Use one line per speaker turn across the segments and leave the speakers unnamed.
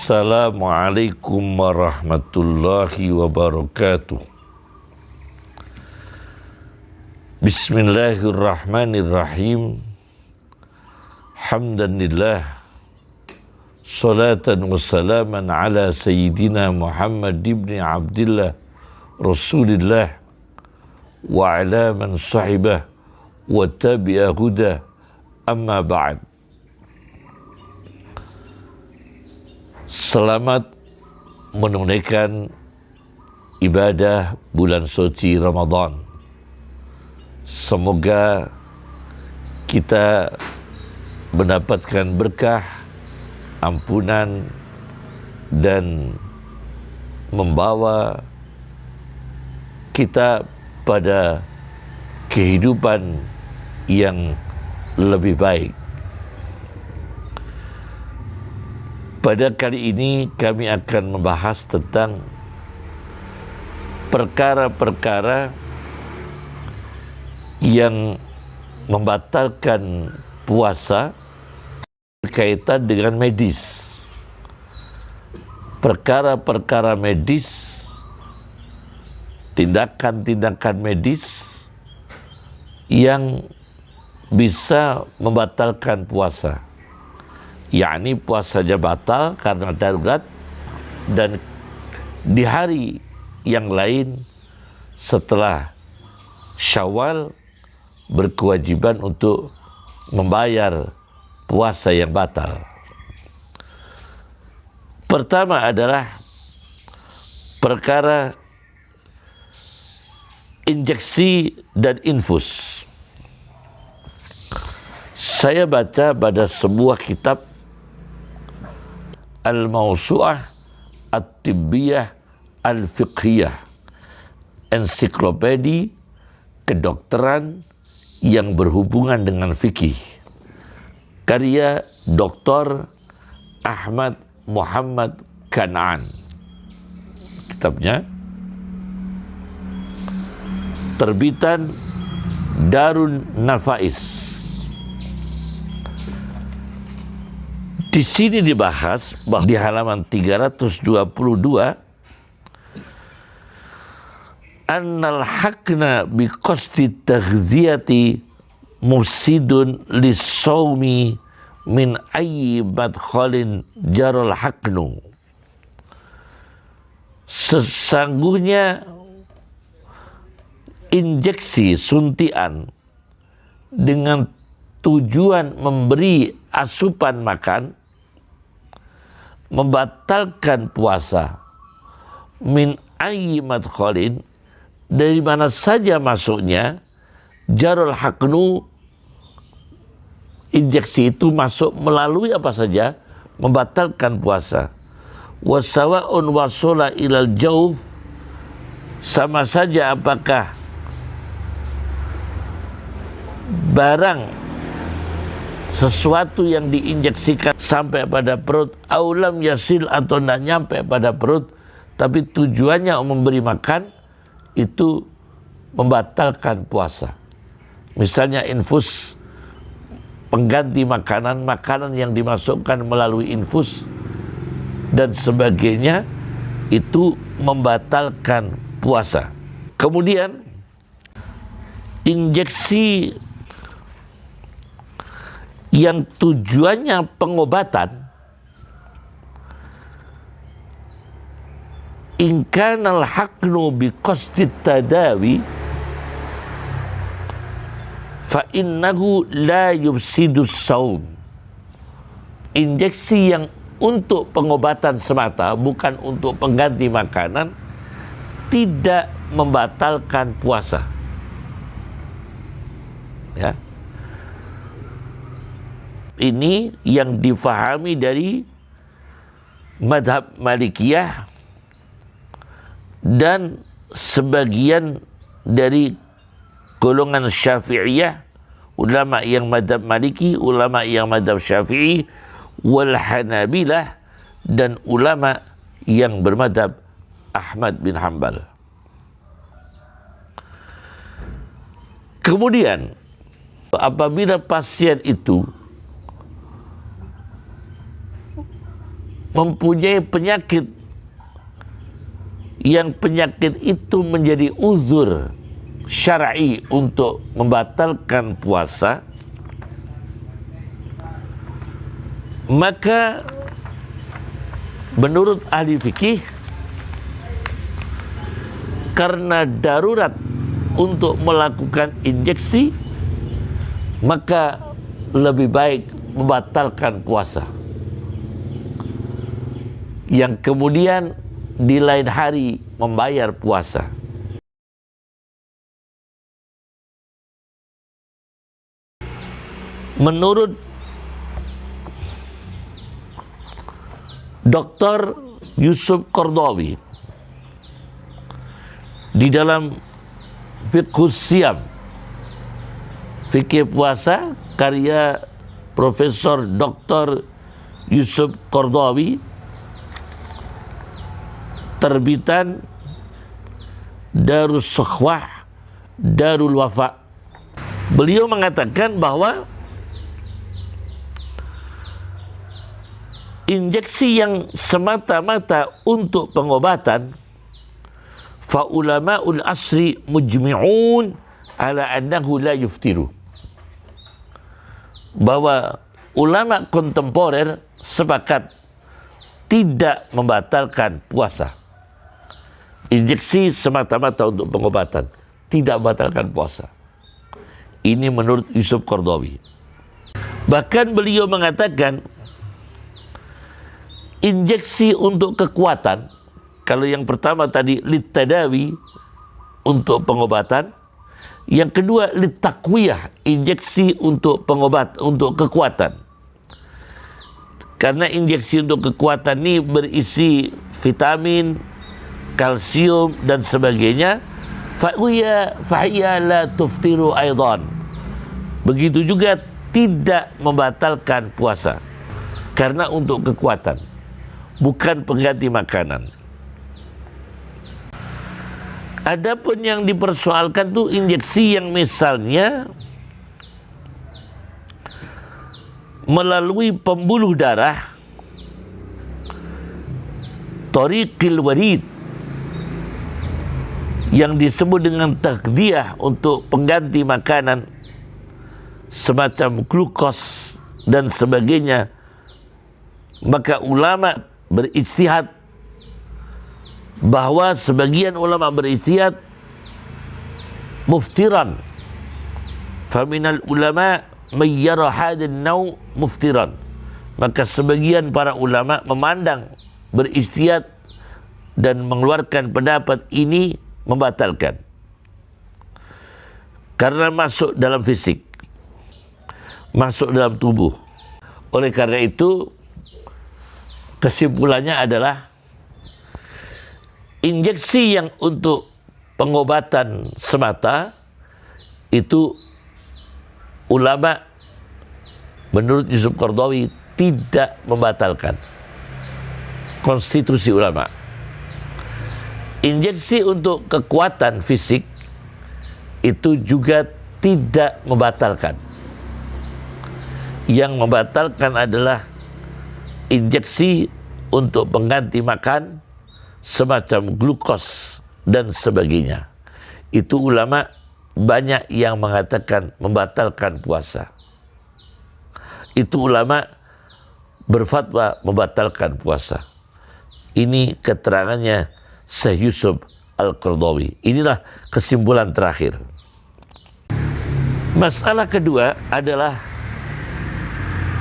Assalamualaikum warahmatullahi wabarakatuh. Bismillahirrahmanirrahim. Hamdanillah, salatan wassalaman ala sayyidina Muhammad ibn Abdillah Rasulillah wa ala man sahibah wa tabi'a huda, amma ba'd. Selamat menunaikan ibadah bulan suci Ramadan. Semoga kita mendapatkan berkah, ampunan, dan membawa kita pada kehidupan yang lebih baik. Pada kali ini kami akan membahas tentang perkara-perkara yang membatalkan puasa berkaitan dengan medis. Perkara-perkara medis, tindakan-tindakan medis yang bisa membatalkan puasa. Yakni puasanya batal karena darurat, dan di hari yang lain setelah Syawal berkewajiban untuk membayar puasa yang batal. Pertama adalah perkara injeksi dan infus. Saya baca pada sebuah kitab Al-Mawsu'ah At-Tibbiyah Al-Fiqhiyah, ensiklopedi kedokteran yang berhubungan dengan fikih, karya Dr. Ahmad Muhammad Kan'an. Kitabnya terbitan Darun Nafais. Di sini dibahas bahwa di halaman 322, annal hakna bi qasdi taghziyati mufsidun lis-shaumi min ayyi madkhalin jaral haknu. Sesungguhnya injeksi suntian dengan tujuan memberi asupan makan membatalkan puasa, min ayyi madkhalin, dari mana saja masuknya, jarul haknu, injeksi itu masuk melalui apa saja, membatalkan puasa. Wasawa'un wasula ilal jauf, sama saja apakah barang sesuatu yang diinjeksikan sampai pada perut, aulam yasil, atau tidak nyampe pada perut, tapi tujuannya memberi makan, itu membatalkan puasa. Misalnya infus, pengganti makanan, makanan yang dimasukkan melalui infus dan sebagainya, itu membatalkan puasa. Kemudian injeksi yang tujuannya pengobatan, in kana al-haknu bi qasdi tadawi fa innahu la yufsidu shaum. Injeksi yang untuk pengobatan semata, bukan untuk pengganti makanan, tidak membatalkan puasa. Ya. Ini yang difahami dari madhab Malikiyah dan sebagian dari golongan Syafi'iyah, ulama yang madhab Maliki, ulama yang madhab Syafi'i, wal Hanabilah, dan ulama yang bermadhab Ahmad bin Hanbal. Kemudian apabila pasien itu mempunyai penyakit yang penyakit itu menjadi uzur syar'i untuk membatalkan puasa, maka menurut ahli fikih, karena darurat untuk melakukan injeksi, maka lebih baik membatalkan puasa, yang kemudian di lain hari membayar puasa. Menurut Dr. Yusuf Qaradawi di dalam Fiqhus Siyam, fikih puasa, karya Profesor Dr. Yusuf Qaradawi, terbitan Darus Sukhwah Darul Wafa. Beliau mengatakan bahwa injeksi yang semata-mata untuk pengobatan, fa ulama'ul asri mujmi'un ala annahu la yuftiru, bahwa ulama kontemporer sepakat tidak membatalkan puasa. Injeksi semata-mata untuk pengobatan, tidak membatalkan puasa. Ini menurut Yusuf Qaradawi. Bahkan beliau mengatakan injeksi untuk kekuatan, kalau yang pertama tadi litadawi, untuk pengobatan, yang kedua litakwiyah, injeksi untuk untuk kekuatan. Karena injeksi untuk kekuatan ini berisi vitamin, kalsium dan sebagainya. Fahiya la tuftiru aidan. Begitu juga tidak membatalkan puasa, karena untuk kekuatan, bukan pengganti makanan. Adapun yang dipersoalkan tuh injeksi yang misalnya melalui pembuluh darah, thariqil warid, yang disebut dengan takdiyah untuk pengganti makanan semacam glukos dan sebagainya, maka ulama berijtihad, bahwa sebagian ulama berijtihad muftiran, faminal ulama mayyara hadan naw muftiran, maka sebagian para ulama memandang, berijtihad dan mengeluarkan pendapat ini membatalkan, karena masuk dalam fisik, masuk dalam tubuh. Oleh karena itu, kesimpulannya adalah injeksi yang untuk pengobatan semata itu ulama menurut Yusuf Qaradawi tidak membatalkan. Konstitusi ulama. Injeksi untuk kekuatan fisik itu juga tidak membatalkan. Yang membatalkan adalah injeksi untuk pengganti makan semacam glukos dan sebagainya. Itu ulama banyak yang mengatakan membatalkan puasa. Itu ulama berfatwa membatalkan puasa. Ini keterangannya Syekh Yusuf Al-Qaradawi. Inilah kesimpulan terakhir. Masalah kedua adalah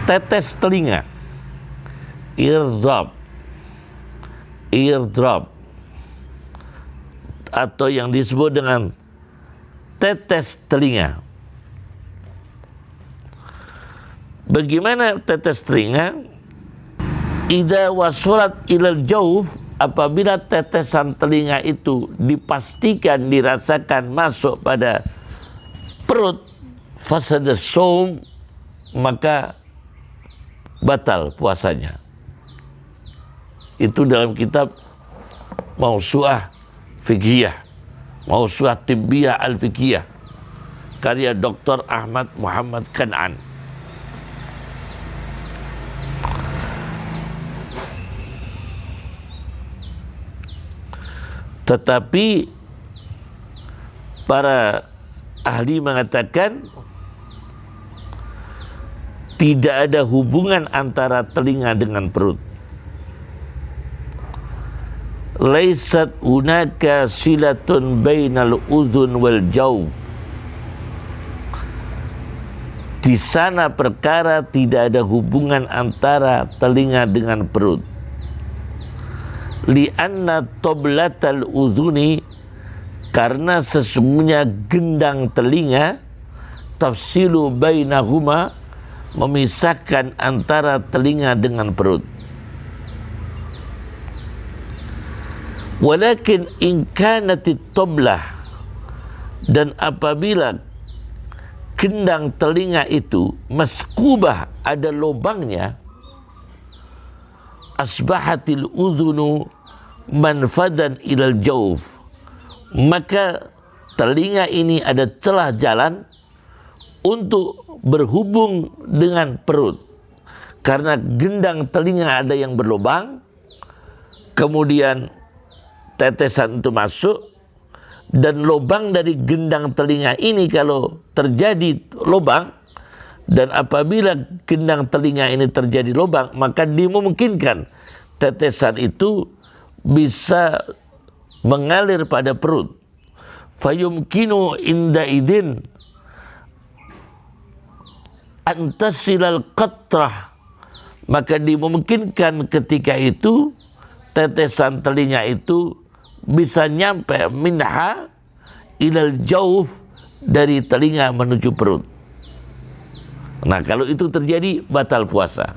tetes telinga, eardrop, atau yang disebut dengan tetes telinga. Bagaimana tetes telinga? Idza wasalat ilal jauf, apabila tetesan telinga itu dipastikan dirasakan masuk pada perut, fasada shaum, maka batal puasanya. Itu dalam kitab Mausu'ah Fiqhiyah, Mausu'ah Tibbiyah Al-Fiqhiyah, karya Dr. Ahmad Muhammad Kan'an. Tetapi para ahli mengatakan tidak ada hubungan antara telinga dengan perut. Laisat hunaka silatun bainal udhun wal jawf. Di sana perkara tidak ada hubungan antara telinga dengan perut. Lianna toblatal udhuni, karena sesungguhnya gendang telinga, tafsilu bainahuma, memisahkan antara telinga dengan perut. Walakin in kanatit toblah, dan apabila gendang telinga itu maskubah, ada lubangnya, asbahatil udhunu manfadan ilal jawf, maka telinga ini ada celah jalan untuk berhubung dengan perut. Karena gendang telinga ada yang berlubang, kemudian tetesan itu masuk, dan lubang dari gendang telinga ini kalau terjadi lubang, dan apabila gendang telinga ini terjadi lubang, maka dimungkinkan tetesan itu bisa mengalir pada perut. Fayumkinu inda idin antasilal qatrah, maka dimungkinkan ketika itu tetesan telinga itu bisa nyampe minha ilal jawf, dari telinga menuju perut. Nah, kalau itu terjadi batal puasa.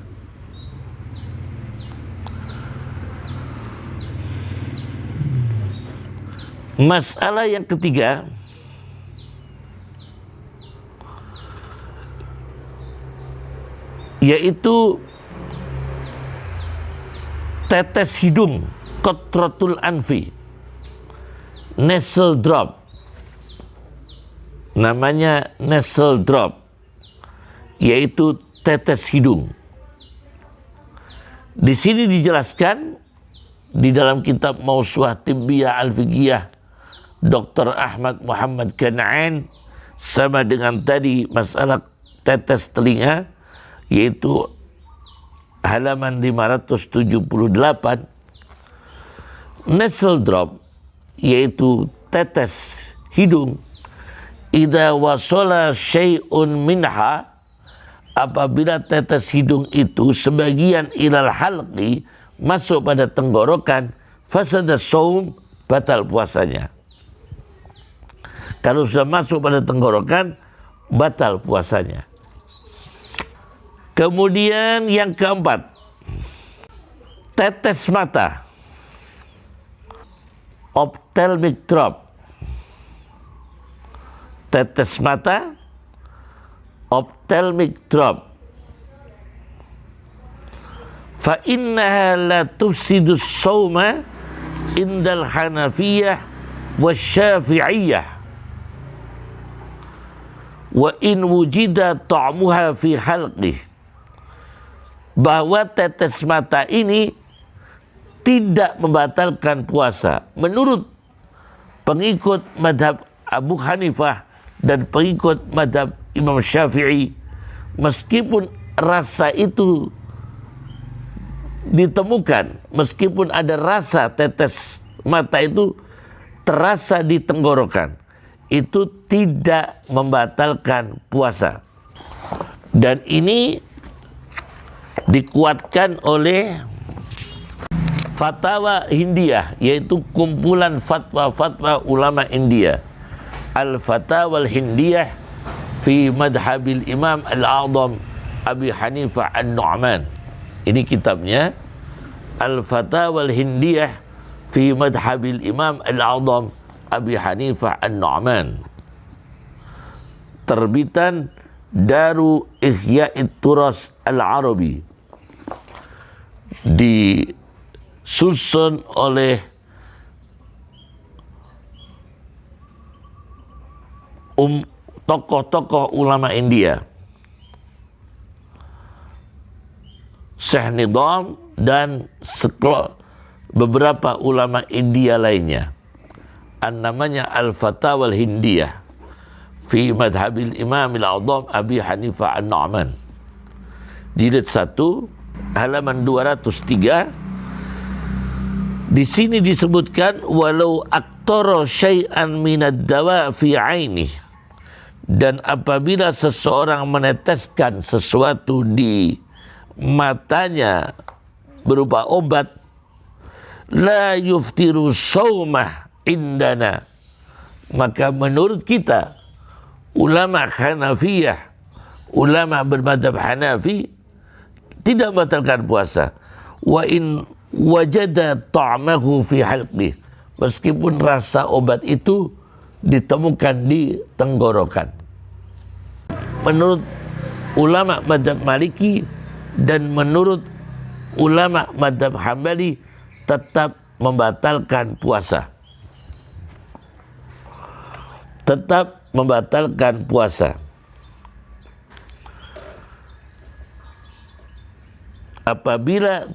Masalah yang ketiga, yaitu tetes hidung, qatratul anfi, nasal drop. Namanya nasal drop, yaitu tetes hidung. Di sini dijelaskan di dalam kitab Mawsu'ah Tibbiyah Al-Fiqhiyah Dr. Ahmad Muhammad Kan'an, sama dengan tadi masalah tetes telinga, yaitu halaman 578. Nasal drop, yaitu tetes hidung, idza wasala syai'un minha, apabila tetes hidung itu sebagian ilal halqi, masuk pada tenggorokan, fasada shaum, batal puasanya. Kalau sudah masuk pada tenggorokan, batal puasanya. Kemudian yang keempat, tetes mata, ophthalmic drop. Tetes mata, ophthalmic drop. Fa innaha la tufsidu shauma indal Hanafiyah wasyafi'iyah, wa in wujida ta'muha fi halqih, bahwa tetes mata ini tidak membatalkan puasa menurut pengikut madhab Abu Hanifah dan pengikut madhab Imam Syafi'i, meskipun rasa itu ditemukan, meskipun ada rasa tetes mata itu terasa di tenggorokan, itu tidak membatalkan puasa. Dan ini dikuatkan oleh Fatwa Hindiyah, yaitu kumpulan fatwa-fatwa ulama India. Al-Fatawa Al-Hindiyah fi madhabil Imam Al-A'zam Abi Hanifah An-Nu'man. Ini kitabnya, Al-Fatawa Al-Hindiyah fi madhabil Imam Al-A'zam Abi Hanifah An-Nu'man, terbitan Daru Ihya'it Turas Al-Arabi, disusun oleh tokoh-tokoh ulama India, Syekh Nidam dan beberapa ulama India lainnya. namanya Al-Fatawa Al-Hindiyah fi madhabil Imam Al-A'zam Abi Hanifah An-Nu'man, jilid 1 halaman 203. Di sini disebutkan walau aktara syai'an minad dawa fi aini, dan apabila seseorang meneteskan sesuatu di matanya berupa obat, la yuftiru shaumah indana, maka menurut kita ulama Hanafiyah, ulama bermadzhab Hanafi, tidak membatalkan puasa. Wa in wajada ta'amahu fi halqi, meskipun rasa obat itu ditemukan di tenggorokan. Menurut ulama madzhab Maliki dan menurut ulama madzhab Hambali tetap membatalkan puasa. Tetap membatalkan puasa. Apabila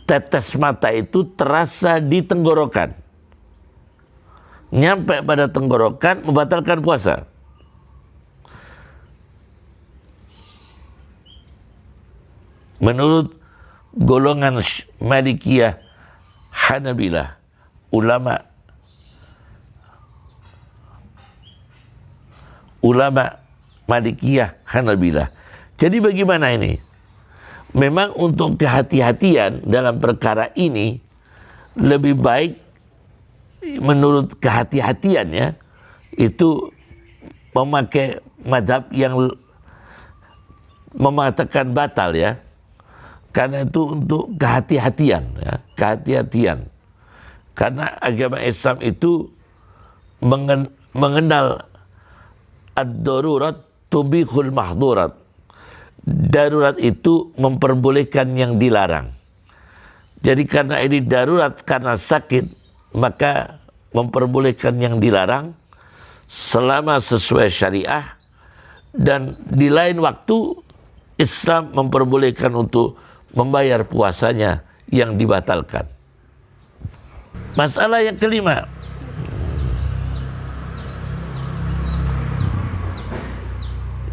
tetes mata itu terasa di tenggorokan, nyampe pada tenggorokan, membatalkan puasa. Menurut golongan Malikiyah, Hanabilah, ulama Malikiyah, Hanabilah. Jadi bagaimana ini? Memang untuk kehati-hatian dalam perkara ini lebih baik, menurut kehati-hatiannya itu memakai madhab yang mengatakan batal ya, karena itu untuk kehati-hatian ya, kehati-hatian. Karena agama Islam itu mengenal ad-darurat tubihul mahdurat. Darurat itu memperbolehkan yang dilarang. Jadi karena ini darurat karena sakit, maka memperbolehkan yang dilarang selama sesuai syariah, dan di lain waktu Islam memperbolehkan untuk membayar puasanya yang dibatalkan. Masalah yang kelima,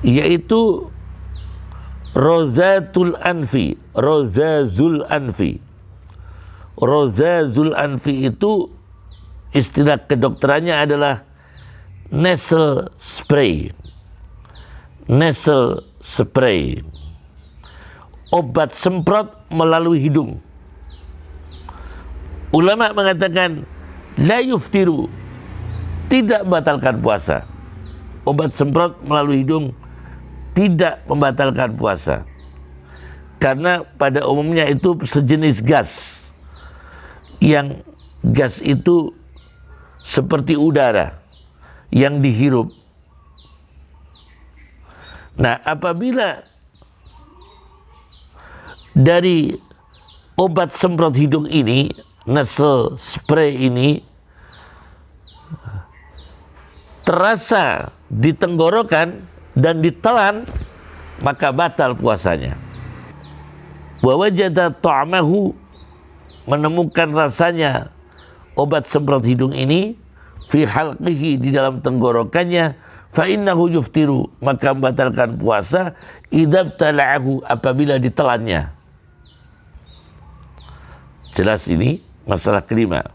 yaitu rozazul anfi. Rozazul anfi. Rozazul anfi itu istilah kedokterannya adalah nasal spray. Nasal spray. Obat semprot melalui hidung. Ulama mengatakan la yuftiru, tidak membatalkan puasa. Obat semprot melalui hidung tidak membatalkan puasa, karena pada umumnya itu sejenis gas, yang gas itu seperti udara yang dihirup. Nah, apabila dari obat semprot hidung ini, nasal spray ini, terasa di tenggorokan dan ditelan, maka batal puasanya. Wa wajada ta'amahu, menemukan rasanya obat semprot hidung ini, fi halqihi, di dalam tenggorokannya, fa innahu yuftiru, maka membatalkan puasa, idza tala'ahu, apabila ditelannya. Jelas ini masalah kelima.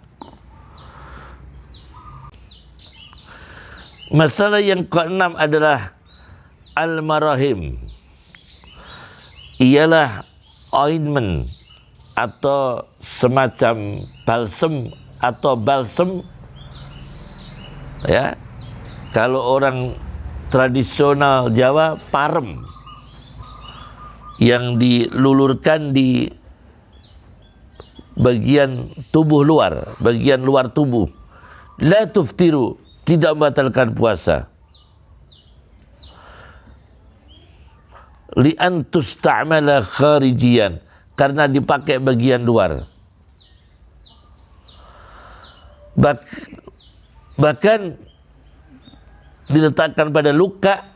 Masalah yang keenam adalah al-marahim, ialah ointment atau semacam balsem atau balsem ya. Kalau orang tradisional Jawa, parem, yang dilulurkan di bagian tubuh luar, bagian luar tubuh. La tuftiru, tidak membatalkan puasa. Li'an tusta'mala kharijian, karena dipakai bagian luar. Bahkan diletakkan pada luka,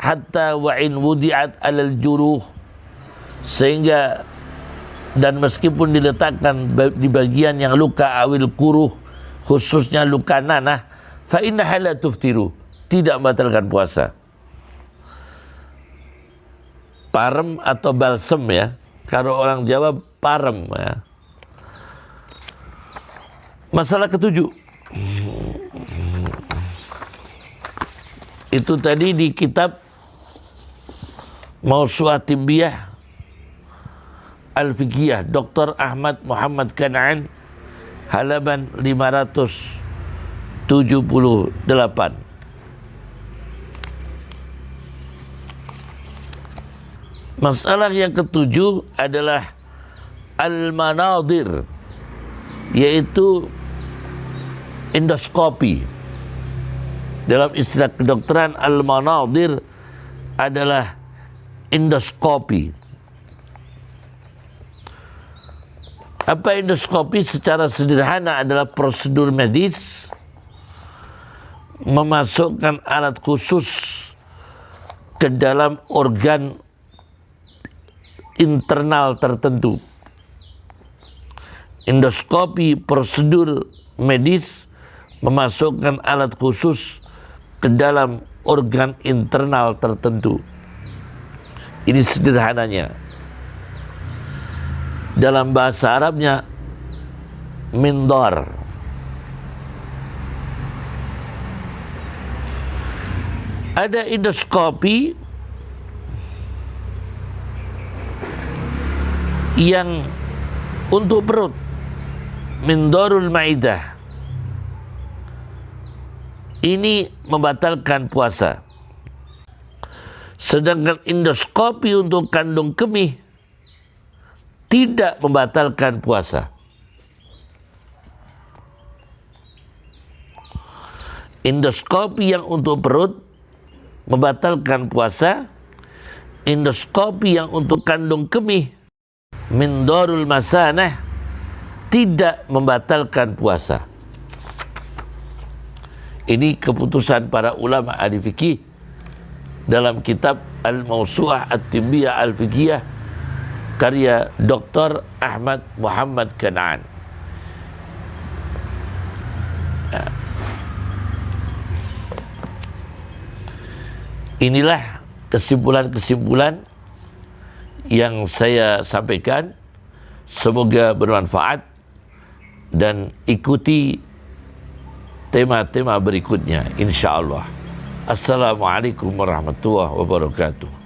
hatta wa'in wudi'at alal juruh, sehingga dan meskipun diletakkan di bagian yang luka, awil kuruh, khususnya luka nanah, fa innaha la tuftiru, tidak membatalkan puasa. Parem atau balsem ya, kalau orang Jawa parem ya. Masalah ketujuh, itu tadi di kitab Mawsu'ah Timbiyah Al-Fiqhiyah Dr. Ahmad Muhammad Kan'an, halaman 578. Masalah yang ketujuh adalah al-manadir, yaitu endoskopi. Dalam istilah kedokteran, al-manadir adalah endoskopi. Apa endoskopi? Secara sederhana adalah prosedur medis memasukkan alat khusus ke dalam organ internal tertentu. Endoskopi prosedur medis memasukkan alat khusus ke dalam organ internal tertentu. Ini sederhananya. Dalam bahasa Arabnya mindar. Ada endoskopi yang untuk perut, mindarul maidah. Ini membatalkan puasa. Sedangkan endoskopi untuk kandung kemih tidak membatalkan puasa. Endoskopi yang untuk perut membatalkan puasa. Endoskopi yang untuk kandung kemih, mindarul masanah, tidak membatalkan puasa. Ini keputusan para ulama ahli fikih dalam kitab Al-Mawsu'ah At-Timbiyah Al-Fiqhiyah karya Dr. Ahmad Muhammad Kan'an. Inilah kesimpulan-kesimpulan yang saya sampaikan. Semoga bermanfaat dan ikuti tema-tema berikutnya insyaallah. Assalamualaikum warahmatullahi wabarakatuh.